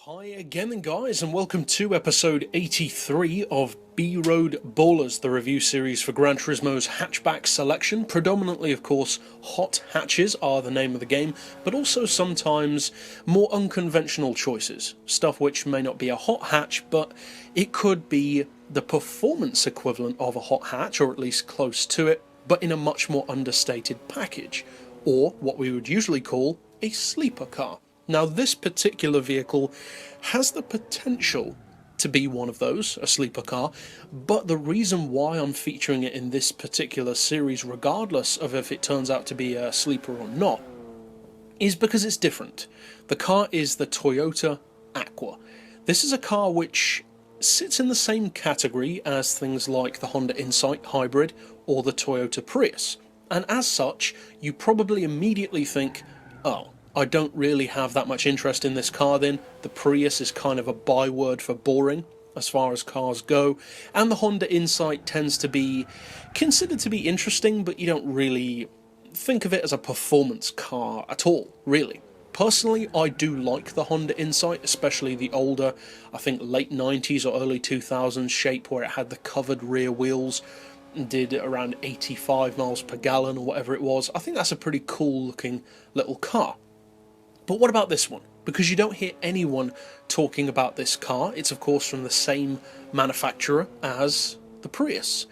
Hi again then guys, and welcome to episode 83 of B-Road Ballers, the review series for Gran Turismo's hatchback selection. Predominantly, of course, hot hatches are the name of the game, but also sometimes more unconventional choices. Stuff which may not be a hot hatch, but it could be the performance equivalent of a hot hatch, or at least close to it, but in a much more understated package, or what we would usually call a sleeper car. Now, this particular vehicle has the potential to be one of those, a sleeper car, but the reason why I'm featuring it in this particular series, regardless of if it turns out to be a sleeper or not, is because it's different. The car is the Toyota Aqua. This is a car which sits in the same category as things like the Honda Insight Hybrid or the Toyota Prius, and as such, you probably immediately think, oh, I don't really have that much interest in this car then. The Prius is kind of a byword for boring as far as cars go, and the Honda Insight tends to be considered to be interesting, but you don't really think of it as a performance car at all, really. Personally, I do like the Honda Insight, especially the older, I think late 90s or early 2000s shape where it had the covered rear wheels and did around 85 miles per gallon or whatever it was. I think that's a pretty cool looking little car. But what about this one? Because you don't hear anyone talking about this car. It's of course from the same manufacturer as the Prius.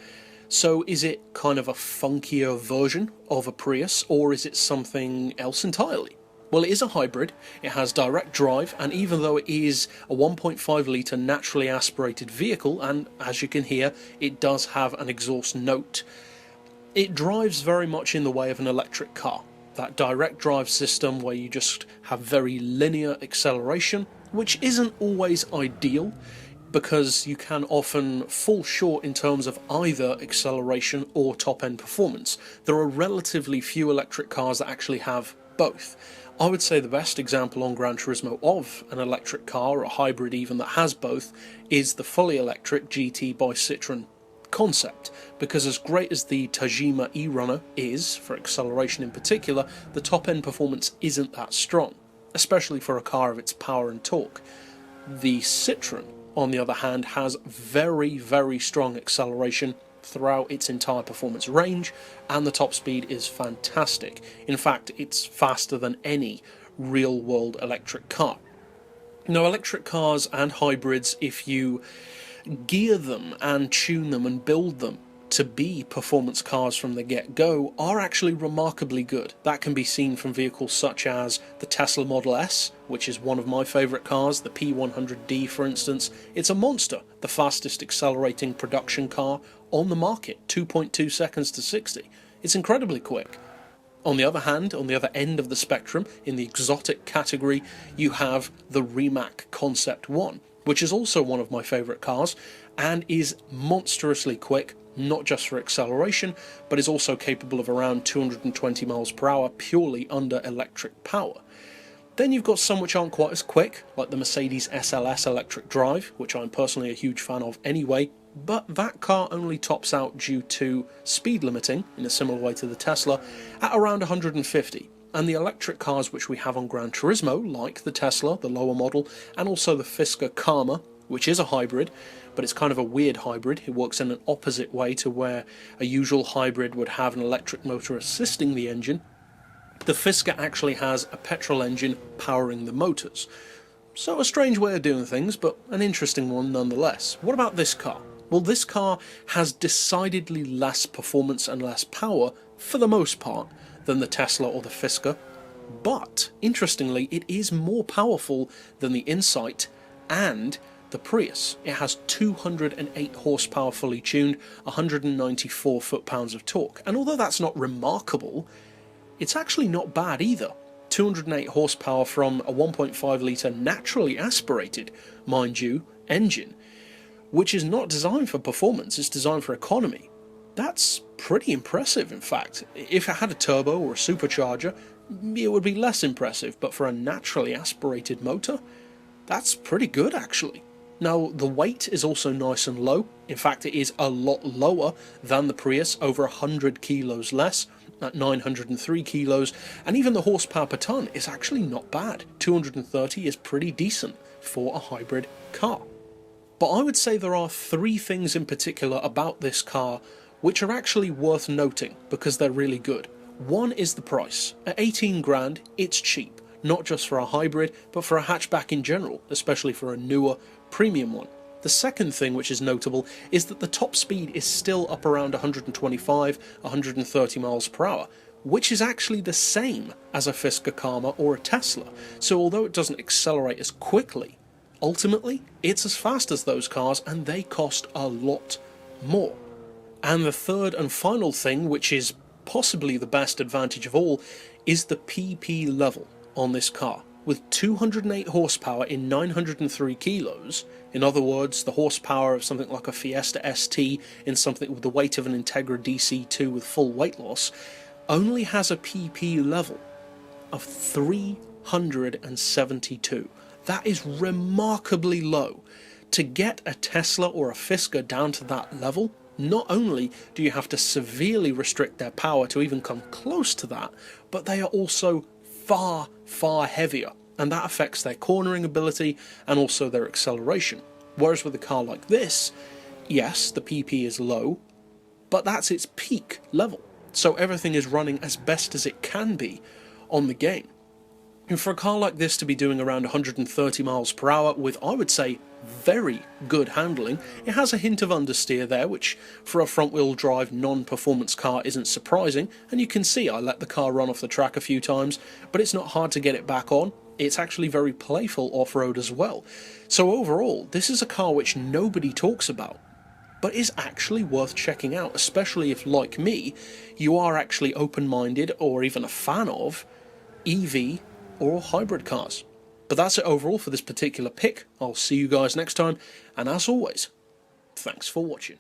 So is it kind of a funkier version of a Prius, or is it something else entirely? Well, it is a hybrid, it has direct drive, and even though it is a 1.5 litre naturally aspirated vehicle, and as you can hear, it does have an exhaust note, it drives very much in the way of an electric car. That direct drive system where you just have very linear acceleration, which isn't always ideal because you can often fall short in terms of either acceleration or top-end performance. There are relatively few electric cars that actually have both. I would say the best example on Gran Turismo of an electric car, or a hybrid even, that has both is the fully electric GT by Citroën concept, because as great as the Tajima e-runner is, for acceleration in particular, the top-end performance isn't that strong, especially for a car of its power and torque. The Citroën, on the other hand, has very, very strong acceleration throughout its entire performance range, and the top speed is fantastic. In fact, it's faster than any real-world electric car. Now, electric cars and hybrids, if you gear them and tune them and build them to be performance cars from the get-go, are actually remarkably good. That can be seen from vehicles such as the Tesla Model S, which is one of my favourite cars, the P100D for instance. It's a monster, the fastest accelerating production car on the market, 2.2 seconds to 60. It's incredibly quick. On the other hand, on the other end of the spectrum, in the exotic category, you have the Rimac Concept 1, which is also one of my favourite cars, and is monstrously quick, not just for acceleration, but is also capable of around 220 miles per hour purely under electric power. Then you've got some which aren't quite as quick, like the Mercedes SLS electric drive, which I'm personally a huge fan of anyway, but that car only tops out due to speed limiting, in a similar way to the Tesla, at around 150. And the electric cars which we have on Gran Turismo, like the Tesla, the lower model, and also the Fisker Karma, which is a hybrid, but it's kind of a weird hybrid. It works in an opposite way to where a usual hybrid would have an electric motor assisting the engine. The Fisker actually has a petrol engine powering the motors. So a strange way of doing things, but an interesting one nonetheless. What about this car? Well, this car has decidedly less performance and less power, for the most part, than the Tesla or the Fisker, but interestingly it is more powerful than the Insight and the Prius. It has 208 horsepower fully tuned, 194 foot-pounds of torque, and although that's not remarkable, it's actually not bad either. 208 horsepower from a 1.5 litre naturally aspirated, mind you, engine, which is not designed for performance, it's designed for economy. That's pretty impressive, in fact. If it had a turbo or a supercharger, it would be less impressive, but for a naturally aspirated motor, that's pretty good actually. Now, the weight is also nice and low. In fact, it is a lot lower than the Prius, over 100 kilos less, at 903 kilos, and even the horsepower per tonne is actually not bad. 230 is pretty decent for a hybrid car. But I would say there are three things in particular about this car which are actually worth noting because they're really good. One is the price. At 18 grand, it's cheap, not just for a hybrid, but for a hatchback in general, especially for a newer, premium one. The second thing which is notable is that the top speed is still up around 125, 130 miles per hour, which is actually the same as a Fisker Karma or a Tesla. So although it doesn't accelerate as quickly, ultimately it's as fast as those cars and they cost a lot more. And the third and final thing, which is possibly the best advantage of all, is the PP level on this car. With 208 horsepower in 903 kilos, in other words, the horsepower of something like a Fiesta ST in something with the weight of an Integra DC2 with full weight loss, only has a PP level of 372. That is remarkably low. To get a Tesla or a Fisker down to that level, not only do you have to severely restrict their power to even come close to that, but they are also far, far heavier, and that affects their cornering ability and also their acceleration. Whereas with a car like this, yes, the PP is low, but that's its peak level, so everything is running as best as it can be on the game. And for a car like this to be doing around 130 miles per hour with, I would say, very good handling, it has a hint of understeer there, which for a front-wheel drive non-performance car isn't surprising, and you can see I let the car run off the track a few times, but it's not hard to get it back on. It's actually very playful off-road as well. So overall, this is a car which nobody talks about, but is actually worth checking out, especially if, like me, you are actually open-minded or even a fan of EV or hybrid cars. But that's it overall for this particular pick. I'll see you guys next time, and as always, thanks for watching.